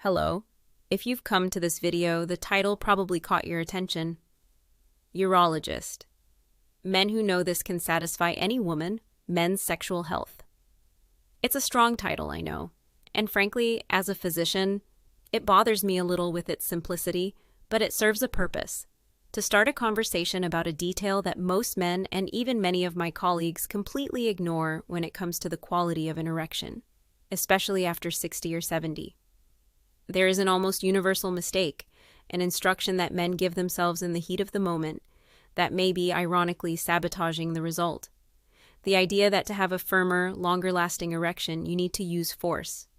Hello. If you've come to this video, the title probably caught your attention. Urologist. Men who know this can satisfy any woman, men's sexual health. It's a strong title, I know. And frankly, as a physician, it bothers me a little with its simplicity, but it serves a purpose. To start a conversation about a detail that most men and even many of my colleagues completely ignore when it comes to the quality of an erection, especially after 60 or 70. There is an almost universal mistake, an instruction that men give themselves in the heat of the moment that may be ironically sabotaging the result. The idea that to have a firmer, longer-lasting erection, you need to use force.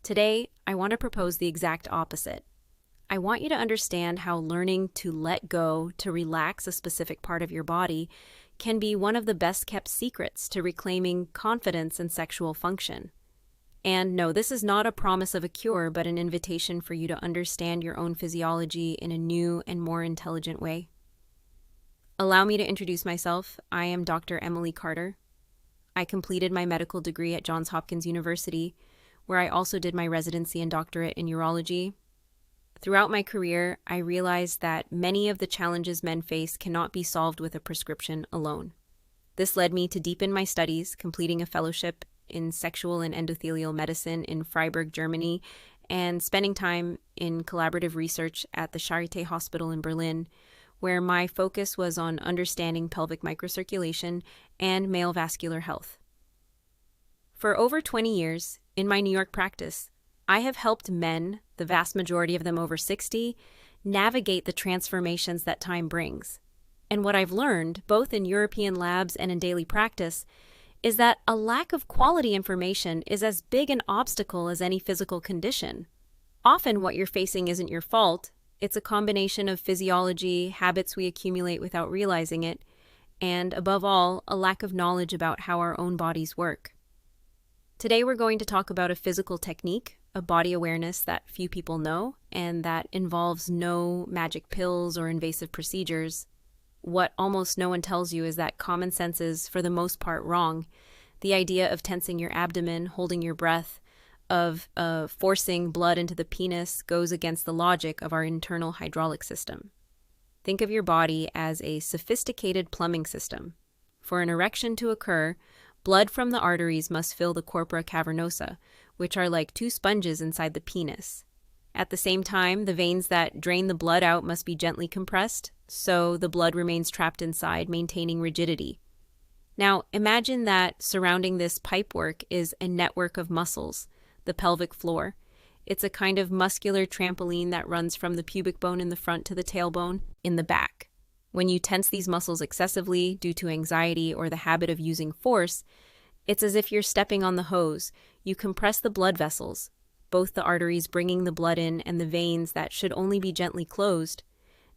Today, I want to propose the exact opposite. I want you to understand how learning to let go, to relax a specific part of your body, can be one of the best-kept secrets to reclaiming confidence in sexual function. And no, this is not a promise of a cure, but an invitation for you to understand your own physiology in a new and more intelligent way. Allow me to introduce myself. I am Dr. Emily Carter. I completed my medical degree at Johns Hopkins University, where I also did my residency and doctorate in urology. Throughout my career, I realized that many of the challenges men face cannot be solved with a prescription alone. This led me to deepen my studies, completing a fellowship in sexual and endothelial medicine in Freiburg, Germany, and spending time in collaborative research at the Charité Hospital in Berlin, where my focus was on understanding pelvic microcirculation and male vascular health. For over 20 years, in my New York practice, I have helped men, the vast majority of them over 60, navigate the transformations that time brings. And what I've learned, both in European labs and in daily practice, is that a lack of quality information is as big an obstacle as any physical condition. Often what you're facing isn't your fault. It's a combination of physiology, habits we accumulate without realizing it, and above all, a lack of knowledge about how our own bodies work. Today we're going to talk about a physical technique, a body awareness that few people know, and that involves no magic pills or invasive procedures. What almost no one tells you is that common sense is, for the most part, wrong. The idea of tensing your abdomen, holding your breath, of forcing blood into the penis goes against the logic of our internal hydraulic system. Think of your body as a sophisticated plumbing system. For an erection to occur, blood from the arteries must fill the corpora cavernosa, which are like two sponges inside the penis. At the same time, the veins that drain the blood out must be gently compressed, so the blood remains trapped inside, maintaining rigidity. Now, imagine that surrounding this pipework is a network of muscles, the pelvic floor. It's a kind of muscular trampoline that runs from the pubic bone in the front to the tailbone in the back. When you tense these muscles excessively due to anxiety or the habit of using force, it's as if you're stepping on the hose. You compress the blood vessels, both the arteries bringing the blood in and the veins that should only be gently closed.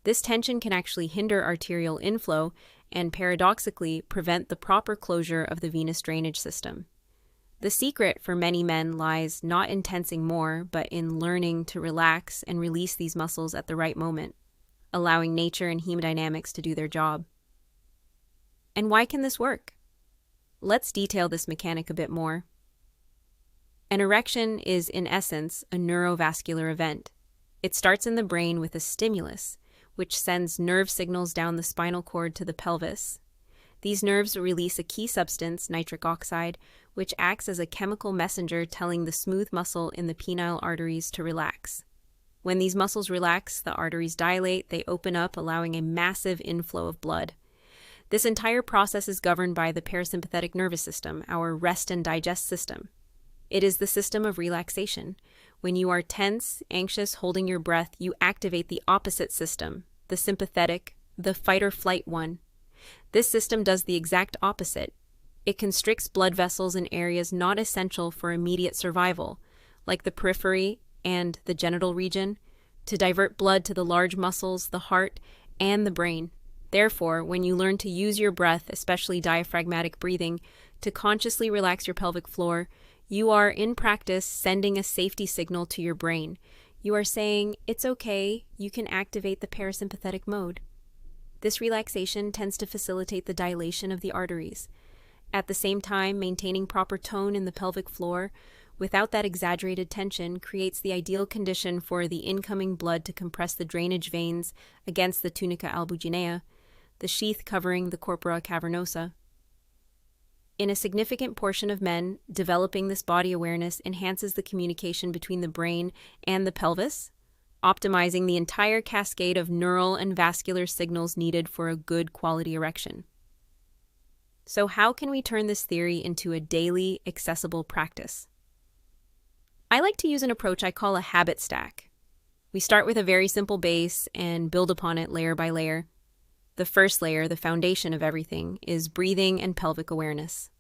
This tension can actually hinder arterial inflow and, paradoxically, prevent the proper closure of the venous drainage system. The secret for many men lies not in tensing more, but in learning to relax and release these muscles at the right moment, allowing nature and hemodynamics to do their job. And why can this work? Let's detail this mechanic a bit more. An erection is, in essence, a neurovascular event. It starts in the brain with a stimulus, which sends nerve signals down the spinal cord to the pelvis. These nerves release a key substance, nitric oxide, which acts as a chemical messenger telling the smooth muscle in the penile arteries to relax. When these muscles relax, the arteries dilate, they open up, allowing a massive inflow of blood. This entire process is governed by the parasympathetic nervous system, our rest and digest system. It is the system of relaxation. When you are tense, anxious, holding your breath, you activate the opposite system, the sympathetic, the fight or flight one. This system does the exact opposite. It constricts blood vessels in areas not essential for immediate survival, like the periphery and the genital region, to divert blood to the large muscles, the heart, and the brain. Therefore, when you learn to use your breath, especially diaphragmatic breathing, to consciously relax your pelvic floor, you are, in practice, sending a safety signal to your brain. You are saying, it's okay, you can activate the parasympathetic mode. This relaxation tends to facilitate the dilation of the arteries. At the same time, maintaining proper tone in the pelvic floor without that exaggerated tension, creates the ideal condition for the incoming blood to compress the drainage veins against the tunica albuginea, the sheath covering the corpora cavernosa. In a significant portion of men, developing this body awareness enhances the communication between the brain and the pelvis, optimizing the entire cascade of neural and vascular signals needed for a good quality erection. So how can we turn this theory into a daily, accessible practice? I like to use an approach I call a habit stack. We start with a very simple base and build upon it layer by layer. The first layer, the foundation of everything, is breathing and pelvic awareness.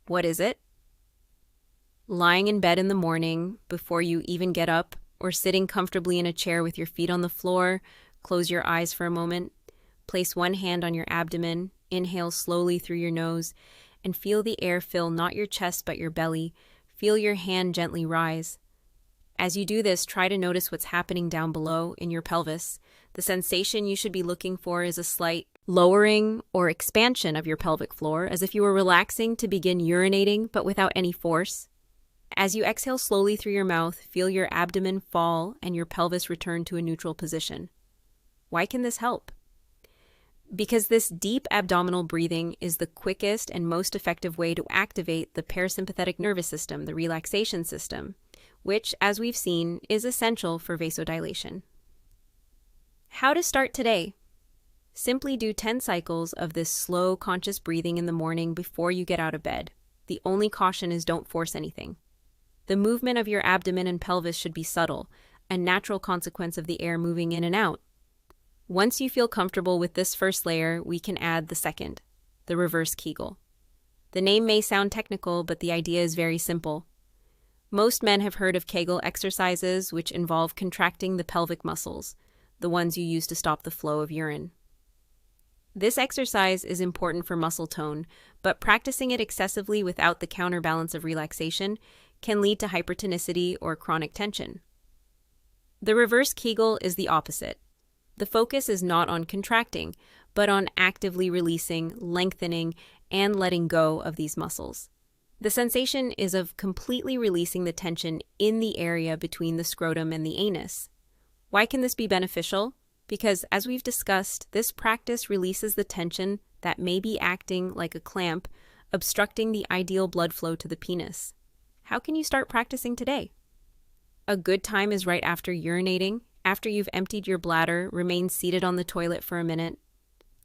What is it? Lying in bed in the morning before you even get up, or sitting comfortably in a chair with your feet on the floor, close your eyes for a moment, place one hand on your abdomen, inhale slowly through your nose, and feel the air fill not your chest but your belly. Feel your hand gently rise. As you do this, try to notice what's happening down below in your pelvis. The sensation you should be looking for is a slight lowering or expansion of your pelvic floor, as if you were relaxing to begin urinating, but without any force. As you exhale slowly through your mouth, feel your abdomen fall and your pelvis return to a neutral position. Why can this help? Because this deep abdominal breathing is the quickest and most effective way to activate the parasympathetic nervous system, the relaxation system, which, as we've seen, is essential for vasodilation. How to start today? Simply do 10 cycles of this slow, conscious breathing in the morning before you get out of bed. The only caution is don't force anything. The movement of your abdomen and pelvis should be subtle, a natural consequence of the air moving in and out. Once you feel comfortable with this first layer, we can add the second, the reverse Kegel. The name may sound technical, but the idea is very simple. Most men have heard of Kegel exercises, which involve contracting the pelvic muscles, the ones you use to stop the flow of urine. This exercise is important for muscle tone, but practicing it excessively without the counterbalance of relaxation can lead to hypertonicity or chronic tension. The reverse Kegel is the opposite. The focus is not on contracting, but on actively releasing, lengthening, and letting go of these muscles. The sensation is of completely releasing the tension in the area between the scrotum and the anus. Why can this be beneficial? Because, as we've discussed, this practice releases the tension that may be acting like a clamp, obstructing the ideal blood flow to the penis. How can you start practicing today? A good time is right after urinating. After you've emptied your bladder, remain seated on the toilet for a minute.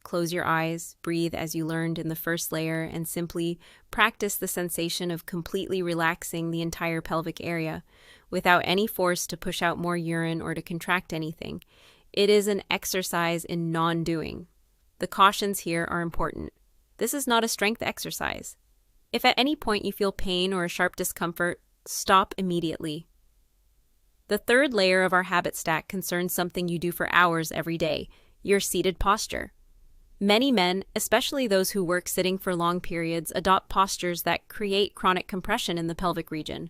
Close your eyes, breathe as you learned in the first layer, and simply practice the sensation of completely relaxing the entire pelvic area without any force to push out more urine or to contract anything. It is an exercise in non-doing. The cautions here are important. This is not a strength exercise. If at any point you feel pain or a sharp discomfort, stop immediately. The third layer of our habit stack concerns something you do for hours every day, your seated posture. Many men, especially those who work sitting for long periods, adopt postures that create chronic compression in the pelvic region.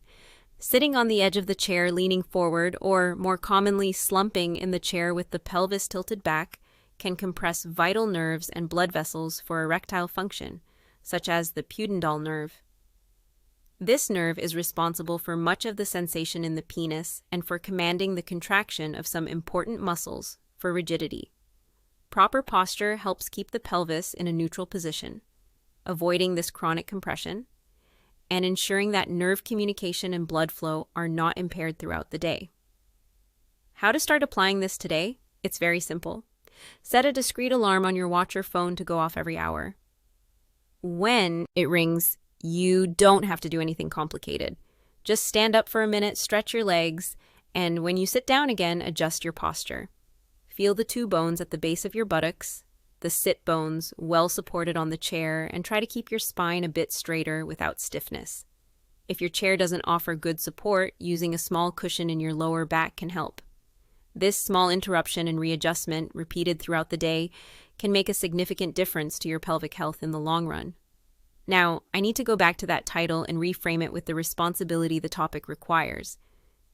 Sitting on the edge of the chair leaning forward, or more commonly slumping in the chair with the pelvis tilted back, can compress vital nerves and blood vessels for erectile function, such as the pudendal nerve. This nerve is responsible for much of the sensation in the penis and for commanding the contraction of some important muscles for rigidity. Proper posture helps keep the pelvis in a neutral position, avoiding this chronic compression, and ensuring that nerve communication and blood flow are not impaired throughout the day. How to start applying this today? It's very simple. Set a discrete alarm on your watch or phone to go off every hour. When it rings, you don't have to do anything complicated. Just stand up for a minute, stretch your legs, and when you sit down again, adjust your posture. Feel the two bones at the base of your buttocks, the sit bones well supported on the chair, and try to keep your spine a bit straighter without stiffness. If your chair doesn't offer good support, using a small cushion in your lower back can help. This small interruption and readjustment, repeated throughout the day, can make a significant difference to your pelvic health in the long run. Now, I need to go back to that title and reframe it with the responsibility the topic requires.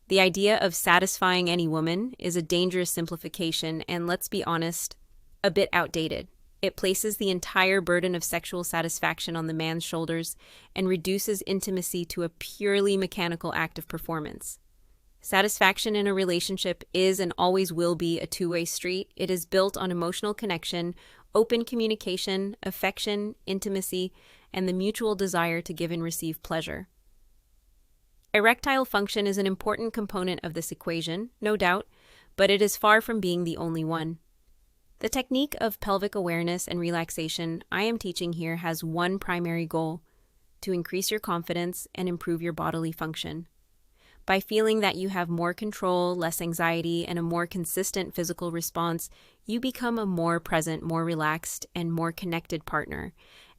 The idea of satisfying any woman is a dangerous simplification and, let's be honest, a bit outdated. It places the entire burden of sexual satisfaction on the man's shoulders and reduces intimacy to a purely mechanical act of performance. Satisfaction in a relationship is and always will be a two-way street. It is built on emotional connection, open communication, affection, intimacy, and the mutual desire to give and receive pleasure. Erectile function is an important component of this equation, no doubt, but it is far from being the only one. The technique of pelvic awareness and relaxation I am teaching here has one primary goal: to increase your confidence and improve your bodily function. By feeling that you have more control, less anxiety, and a more consistent physical response, you become a more present, more relaxed, and more connected partner.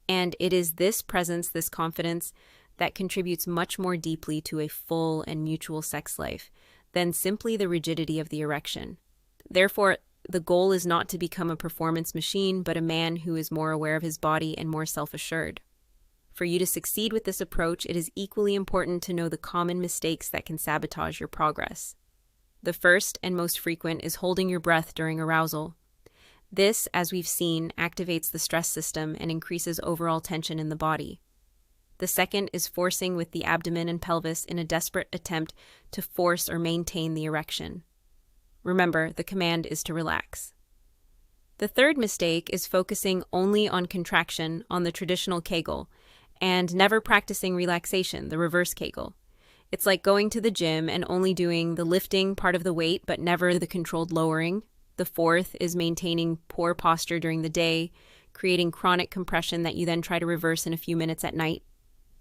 And it is this presence, this confidence, that contributes much more deeply to a full and mutual sex life than simply the rigidity of the erection. Therefore, the goal is not to become a performance machine, but a man who is more aware of his body and more self-assured. For you to succeed with this approach, it is equally important to know the common mistakes that can sabotage your progress. The first and most frequent is holding your breath during arousal. This, as we've seen, activates the stress system and increases overall tension in the body. The second is forcing with the abdomen and pelvis in a desperate attempt to force or maintain the erection. Remember, the command is to relax. The third mistake is focusing only on contraction on the traditional Kegel and never practicing relaxation, the reverse Kegel. It's like going to the gym and only doing the lifting part of the weight, but never the controlled lowering. The fourth is maintaining poor posture during the day, creating chronic compression that you then try to reverse in a few minutes at night.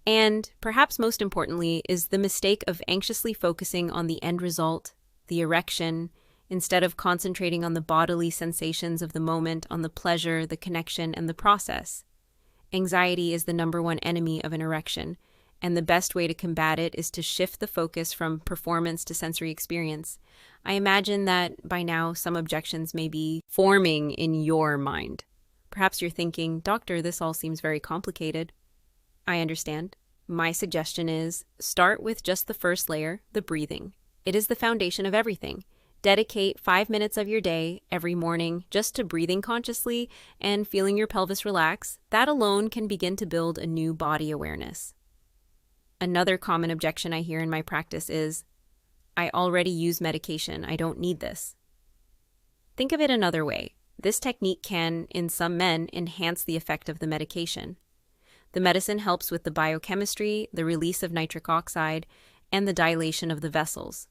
And, perhaps most importantly, is the mistake of anxiously focusing on the end result, the erection, instead of concentrating on the bodily sensations of the moment, on the pleasure, the connection, and the process. Anxiety is the number one enemy of an erection, and the best way to combat it is to shift the focus from performance to sensory experience. I imagine that by now some objections may be forming in your mind. Perhaps you're thinking, "Doctor, this all seems very complicated." I understand. My suggestion is start with just the first layer, the breathing. It is the foundation of everything. Dedicate 5 minutes of your day every morning just to breathing consciously and feeling your pelvis relax. That alone can begin to build a new body awareness. Another common objection I hear in my practice is, "I already use medication. I don't need this." Think of it another way. This technique can, in some men, enhance the effect of the medication. The medicine helps with the biochemistry, the release of nitric oxide, and the dilation of the vessels.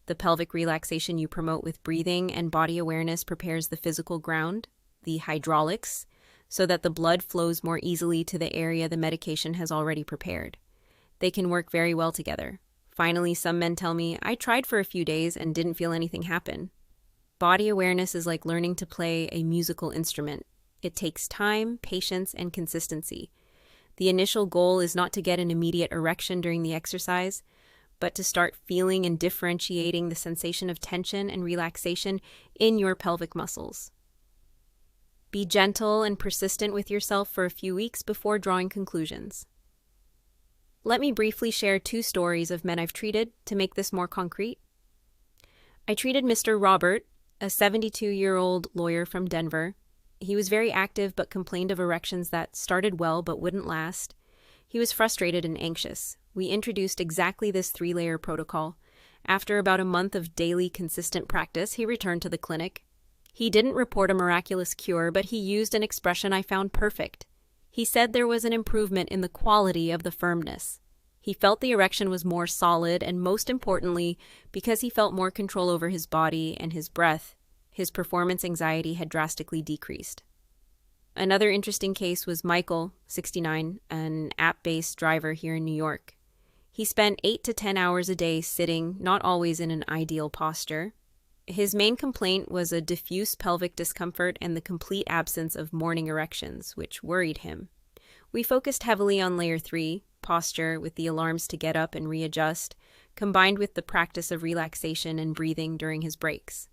The pelvic relaxation you promote with breathing and body awareness prepares the physical ground, the hydraulics, so that the blood flows more easily to the area the medication has already prepared. They can work very well together. Finally, some men tell me, "I tried for a few days and didn't feel anything happen." Body awareness is like learning to play a musical instrument. It takes time, patience, and consistency. The initial goal is not to get an immediate erection during the exercise, but to start feeling and differentiating the sensation of tension and relaxation in your pelvic muscles. Be gentle and persistent with yourself for a few weeks before drawing conclusions. Let me briefly share 2 stories of men I've treated to make this more concrete. I treated Mr. Robert, a 72-year-old lawyer from Denver. He was very active but complained of erections that started well but wouldn't last. He was frustrated and anxious. We introduced exactly this 3-layer protocol. After about a month of daily consistent practice, he returned to the clinic. He didn't report a miraculous cure, but he used an expression I found perfect. He said there was an improvement in the quality of the firmness. He felt the erection was more solid, and most importantly, because he felt more control over his body and his breath, his performance anxiety had drastically decreased. Another interesting case was Michael, 69, an app-based driver here in New York. He spent 8 to 10 hours a day sitting, not always in an ideal posture. His main complaint was a diffuse pelvic discomfort and the complete absence of morning erections, which worried him. We focused heavily on layer 3, posture, with the alarms to get up and readjust, combined with the practice of relaxation and breathing during his breaks.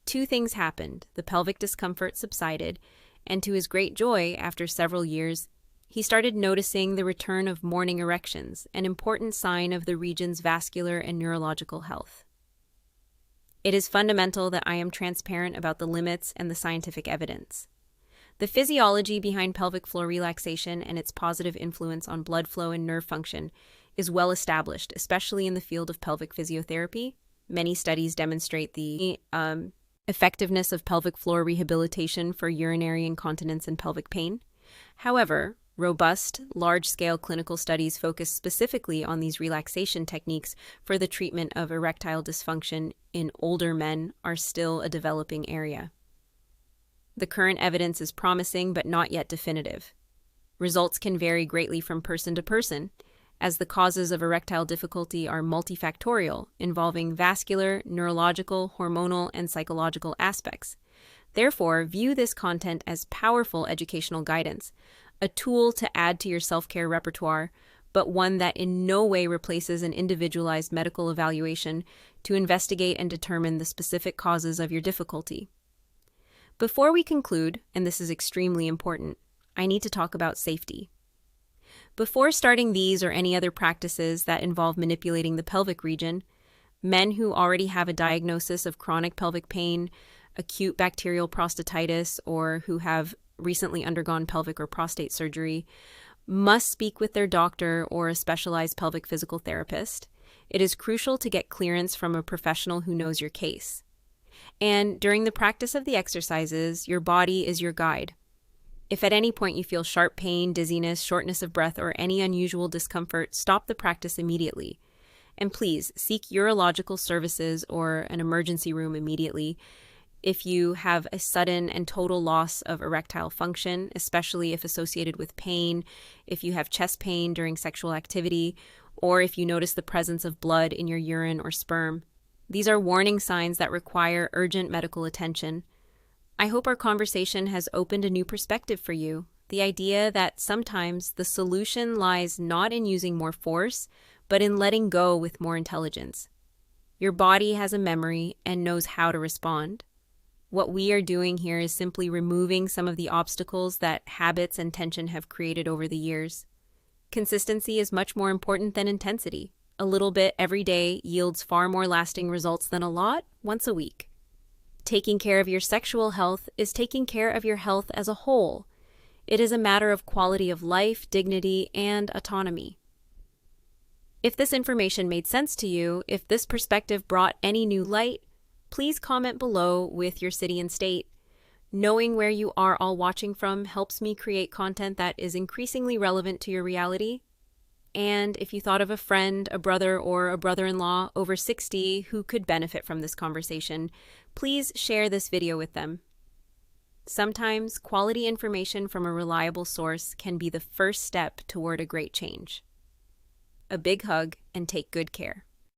2 things happened. The pelvic discomfort subsided, and to his great joy, after several years, he started noticing the return of morning erections, an important sign of the region's vascular and neurological health. It is fundamental that I am transparent about the limits and the scientific evidence. The physiology behind pelvic floor relaxation and its positive influence on blood flow and nerve function is well established, especially in the field of pelvic physiotherapy. Many studies demonstrate the effectiveness of pelvic floor rehabilitation for urinary incontinence and pelvic pain. However, robust, large-scale clinical studies focus specifically on these relaxation techniques for the treatment of erectile dysfunction in older men are still a developing area. The current evidence is promising but not yet definitive. Results can vary greatly from person to person, as the causes of erectile difficulty are multifactorial, involving vascular, neurological, hormonal, and psychological aspects. Therefore, view this content as powerful educational guidance, a tool to add to your self-care repertoire, but one that in no way replaces an individualized medical evaluation to investigate and determine the specific causes of your difficulty. Before we conclude, and this is extremely important, I need to talk about safety. Before starting these or any other practices that involve manipulating the pelvic region, men who already have a diagnosis of chronic pelvic pain, acute bacterial prostatitis, or who have recently undergone pelvic or prostate surgery must speak with their doctor or a specialized pelvic physical therapist. It is crucial to get clearance from a professional who knows your case. And during the practice of the exercises, your body is your guide. If at any point you feel sharp pain, dizziness, shortness of breath, or any unusual discomfort, stop the practice immediately. And please seek urological services or an emergency room immediately if you have a sudden and total loss of erectile function, especially if associated with pain, if you have chest pain during sexual activity, or if you notice the presence of blood in your urine or sperm. These are warning signs that require urgent medical attention. I hope our conversation has opened a new perspective for you. The idea that sometimes the solution lies not in using more force, but in letting go with more intelligence. Your body has a memory and knows how to respond. What we are doing here is simply removing some of the obstacles that habits and tension have created over the years. Consistency is much more important than intensity. A little bit every day yields far more lasting results than a lot once a week. Taking care of your sexual health is taking care of your health as a whole. It is a matter of quality of life, dignity, and autonomy. If this information made sense to you, if this perspective brought any new light, please comment below with your city and state. Knowing where you are all watching from helps me create content that is increasingly relevant to your reality. And if you thought of a friend, a brother, or a brother-in-law over 60 who could benefit from this conversation, please share this video with them. Sometimes quality information from a reliable source can be the first step toward a great change. A big hug and take good care.